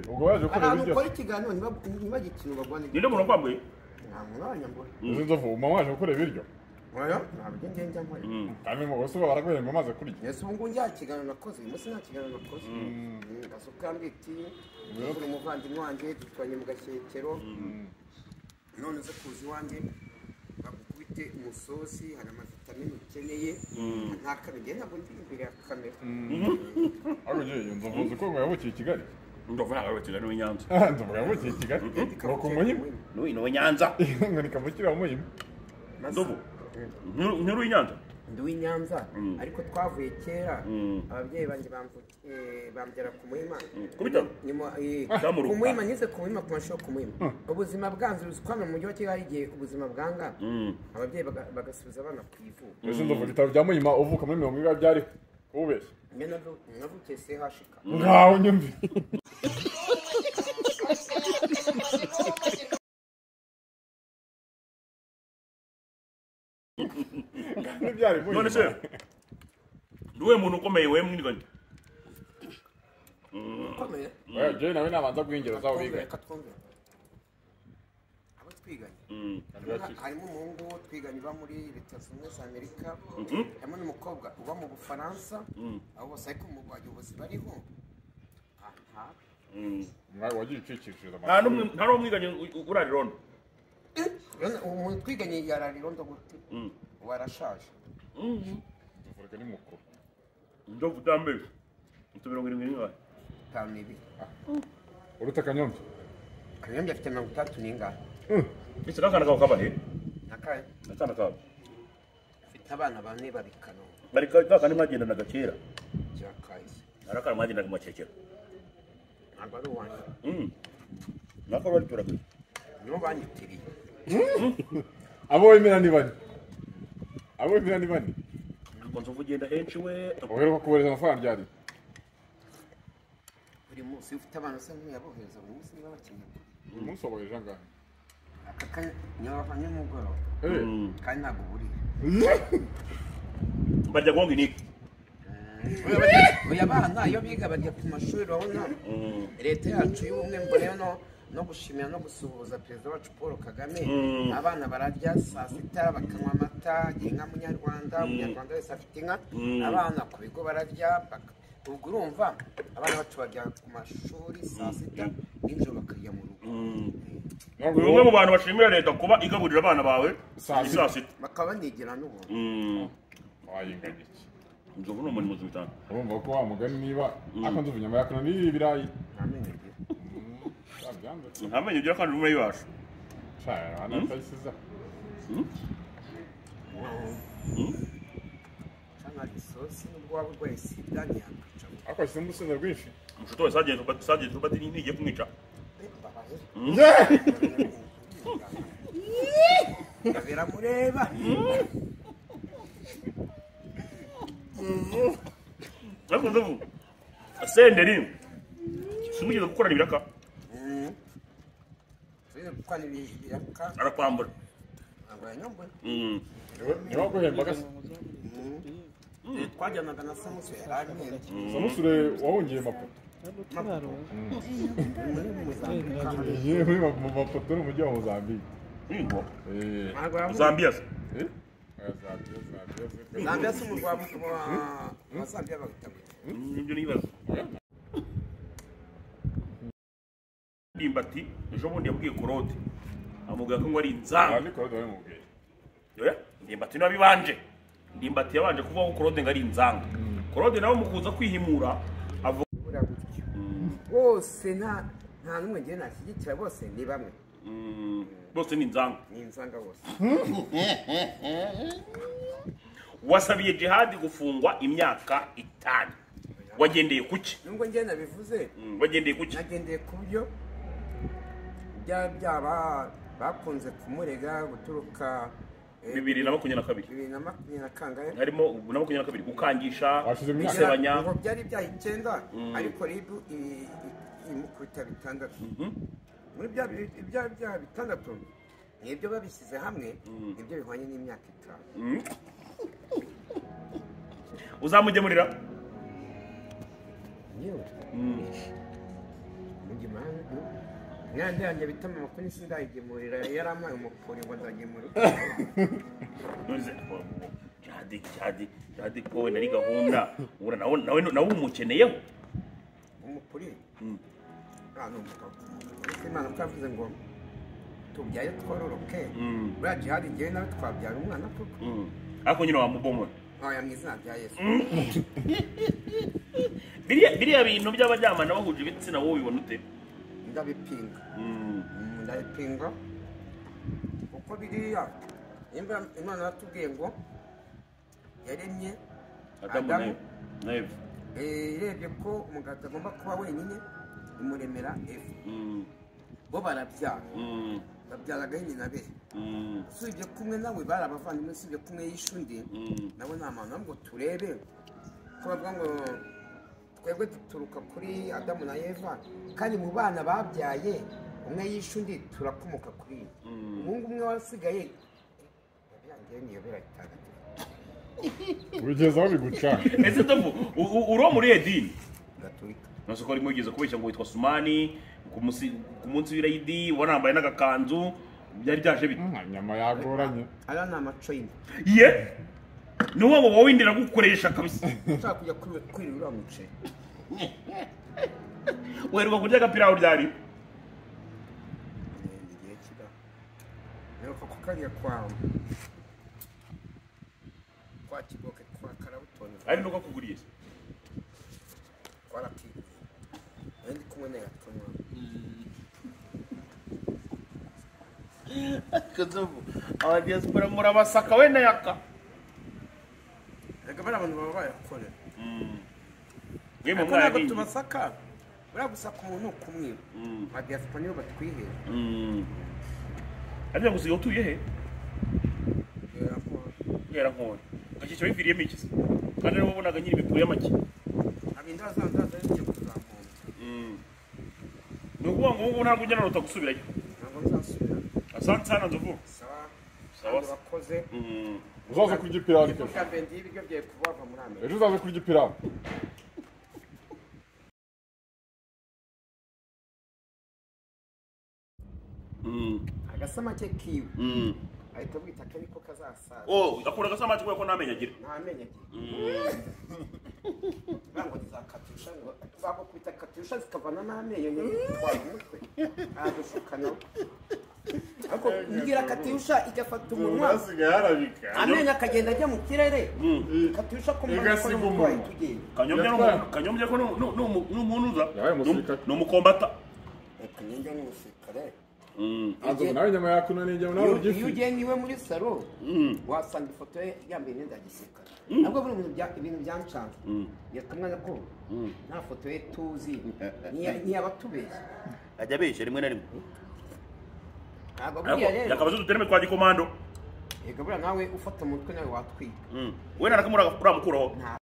ubwo waje gukora ibiryo gukora ikiganiro ntibagikina bagwane ninde muntu kwambuye nta muntu wanyambura inzovu mama waje gukora ibiryo oya ntabwo ngenge nkora kandi mu bose baraguhemba maze kurya yesu ubu ngubu njya kiganiro nakoze uyu munsi nta kiganiro nakoze gasuka mbiti uri umuvandimwe wanjye dutwanye mu gashyekero none uze kuza iwanjye bagukubite umusosi hari amavitamine ukeneye nta kabiri ntabwo ndi imbere ya kamera ariko iyo nzovu uzi ko yavukiye i Kigali ndovuga ngo Kigali ni Nyanza nzovu yavukiye i Kigali ngo ku Muhima no Nyanza ngo ni kavukire wa Muhima ndovu nkuru Nyanza ndi w'Inyanza ariko twavuye kera ababyeyi banjye bambyara ku Muhima ku Muhima nize ku Muhima ku mashuri ku Muhima ubuzima bwanze uzikwamwe mu mujyi wa Kigali igihe ubuzima bwanga ababyeyi bagasubiza abana ku ivuko ese ndovu bitaro bya Muhima uvuka muri 20 byari ubeshye njye navukiye sehashika ngaho nyumvi none se niwe muntu ukomeye we mwiganye ukomeye je nawe nabanza guhingiro zaho biga abo twiganye harimo umuhungu twiganye uba muri leta zunze ubumwe za Amerika harimo n'umukobwa uba mu Bufaransa abo bose ariko mu bayobozi bariho wagiye ucikishije nta n'umwe mwiganye urari rondo umuntu twiganye yarari rondo gute warashaje uvuga ni mukuru ndovu tambe 70 tamibiri uruta Kanyombya afite 30 n'ingahe ese nakana kawe kabahe nakaye nakana kawe afite abana bane babikano bari kandi magenda na gakera cyakayise arakara magenda mu cyekero ntabwo ari uwanjye nako bari turaka niyo banyitiriye abo wemera ni bane ntabwo nzovu ugenda henshi we uheruka kuboreza amafaranga ryari buri munsi ufite abana usa nk'uyabohereza buri munsi niba bakeneye uyu munsi waboheje angahe aka kanya nimugoroba kandi ntabwo buriye bajya gonga iniki oya abana iyo biga bajya ku mashuri urabona leta yacu y'ubumwe mbonera no gushimira no gusuhuza perezida wacu Paul Kagame abana bararya saa sita bakanywa amata inka umunyarwanda wese afite inka abana ku bigo bararya ubwo urumva abana bacu bajya ku mashuri saa sita n'ijoro bakarya mu rugo ni umwe mu bantu bashimira leta kuba igaburira abana bawe saa sita bakaba banigira n'ubuntu wayinganya iki nzovu ni umuntu muzima cyane urumva ko wa mugani niba akanzuvu nyama yakana n'ibirayi ntamenye ibyo kandi urimo yibasha cyane hano tayisiza cyangwa isosi n'ubwo waba urwaye sida ntiyakwica akashyize mu rusenda rwinshi umushuti wese sagiye tuba ntigiye kumwica biramureba ariko nzovu senderi simugeze gukorana ibiraka arakwambura niba guhemba gasa twajyanaga na samusure yarahembye samusure wahungiye mapoto yewe mu mapoto ni umujyi wa Mozambique Zambia se Zambia si umurwa wa Zambia bagutanga nibyo nibaza ndimbati ejo bundi yabwiye Korode amubwira ko ngo ari inzanga ni Korode wamubwiye ndimbati niba bibanje ndimbati yabanje kuvuga ko Korode ngo ari inzanga Korode nawe mukuza kwihimura avuga bose nta n'umwe ngiye nashyigikira bose ni bamwe bose ni inzanga bose wasabiye Jihad gufungwa imyaka 5 wagendeye kuki nubwo ngiye nabivuze wagendeye kuki nagendeye ku byo byaba bakunze kumurega guturuka 2022 kangahe harimo 2022 gukangisha isebanya ngo byari bya 9 ariko ribu imukubita 6 muri bya 6 nibyo babishyize hamwe nibyo bihwanye n'imyaka 5 uzamugemurira Mwana yanjye bita mama ko nisi ndayigemurira yaramaye umupuri ngo ndagemurira. Jadi ko nari gahunda ura nawe umukeneyeho Umupuri. No mugabo. Imana kavuze ngo tubyaye twororoke. Buriya jihadi ngewe nawe twabyara umwana koko. Ako nyine wamubomora. Oya mu izina rya Yesu. Biriya bintu by'abajyamana bahuje ibitsina wowe ubibona ute? Ndabipinga. Ndabipinga. Uko biriya Imana yatubwiye ngo yaremye Adamu na Eva. Irebye ko umugabo agomba kuba wenyine imuremera Eva. Bo barabyara. Babyaraga nyina be. Usibye kumwe nawe barabavandimwe usibye kumwe yishundi. Nabo nta muntu ngo turebe ko bavuga ngo twebwe duturuka kuri Adamu na Eva kandi mu bana babyaye umwe yishundi turakomoka kuri umuhungu umwe wasigaye yabirangiye niyo birayitanga Ugeze aho bigucana. Ese ndavu uro muri edini Gatolika. Nose ko rimwe ugeze kubeshya ngo witwa Sumani ku munsi w'irayidi wanambaye n'agakanzu byari byaje bite? Nyama yagoranye. Ara na maco yindi. Ye nuwo wowe indira gukoresha kabisa. Ushaka kujya kwirira umuce. Weruka kurya agapira aho ryari? Igihe kiba. Rero ko kariya kwa Kiboke kwa Karabutoni. Ari nuko kuguriye. Waraki. Ndi kumwe na yatumwa. Kazovu. Aba diaspora murabasaka we na yaka. Rega bara abantu baba bayakore. Yemo Mwana mwari. tubasaka. Bura gusaka umuntu kumwe. Ba diaspora niyo batwihe. Ari gusiga utuye he? Yarapo. Yera nkora. Gakicyo biviriye mikisi. Kandi rero ubonaga nyiri bipuye make. Abinda zanzaza n'icyo kuzamuka. Nukuvuga ngo ubu ntabwo ujya narota gusubirayo. Ntabwo nzasubira. Asante sana nzovu. Sawa. Bakoze. Uzaza kurya ipirani. Kuko bendi ibiryo bye kuva muri Amerika. Ejo uzaza kurya ipirani. Agasamake kiwe. Ahita bwita ko niko kazasaza. Akura agasamake ko namenye agira. Ntamenye agira. Bango zakatusha ngo zako kwita katusha zikavana n'amenyo y'itwara umutwe. Adushukana. Ako ngira katusha igafata umunwa. Asigaye yarabika. Amenyo akagenda ajya mu kirere. Katusha ko Igasiga umunwa. Kanyombye ko n'umuntu uza. Yabaye umusirikare. N'umukombata. Kanyombye n'umusirikare. Azo nawe nyama yakunaniye njye nawe ugifi. Iyo ugiye niwe muri salo wasanga ifoto ye yambaye imyenda ya gisirikare. Nabwo buri ibintu byancanze. Yatumwana ko nta foto ye tuzi ni abatubeshya. Ajya beshe rimwe na rimwe. Ntabwo buriya rero. Yakabazo dutereme kwa gikomando. Ega buriya nawe ufata umutwe nawe watwika. We narakamura uramukuraho.